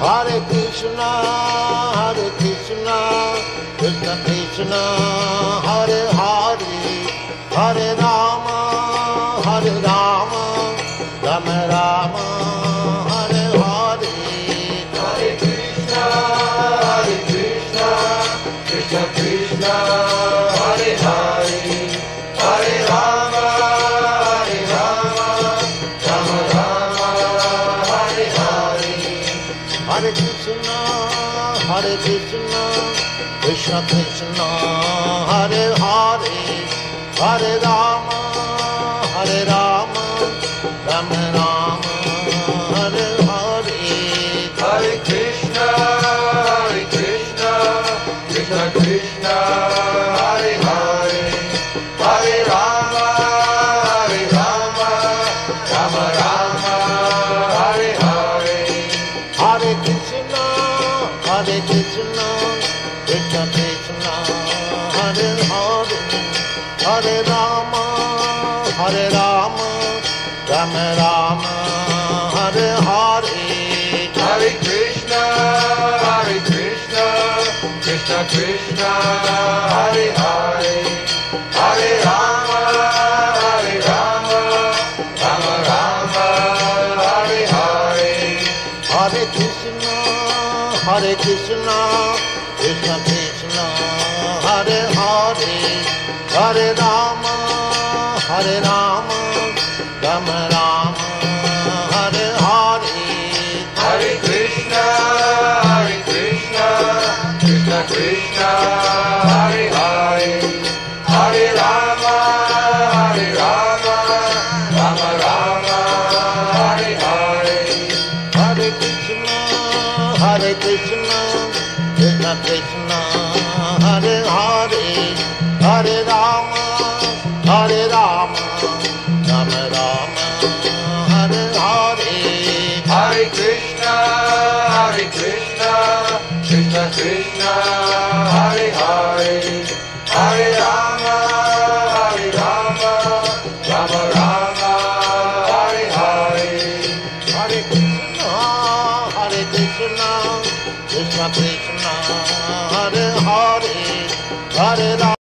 Hare Krishna, Krishna Krishna, Hare Hare, Hare Rama, Rama Rama, Hare Hare. Hare Krishna, Krishna Krishna, Hare Hare, Hare Rama, Rama Rama, Hare Hare. Hare Krishna, Krishna Krishna, Hare Hare, Hare Rama, Rama Rama, Hare Hare. Hare Krishna, Krishna Krishna, Hare Hare, Hare Rama, Rama Rama, Hare Hare. Hare Krishna, Krishna Krishna, Hare Hare, Hare Rama, Rama Rama, Hare Hare. Hare Krishna, Krishna Krishna, Hare Hare, Hare Rama, Rama Rama, Hare Hare. Hare Krishna, Krishna Krishna, Hare Hare, Hare Rama, Rama Rama, Hare Hare. Hare Krishna, Krishna Krishna, Hare Hare, Hare Rama, Rama Rama, Hare Hare. Hare Krishna, Krishna Krishna, Hare Hare, Hare Rama, Rama Rama, Hare Hare. Hare Krishna, Krishna Krishna, Hare Hare, Hare Rama, Rama Rama, Hare Hare. Hare Krishna, Krishna Krishna, Hare Hare, Hare Rama.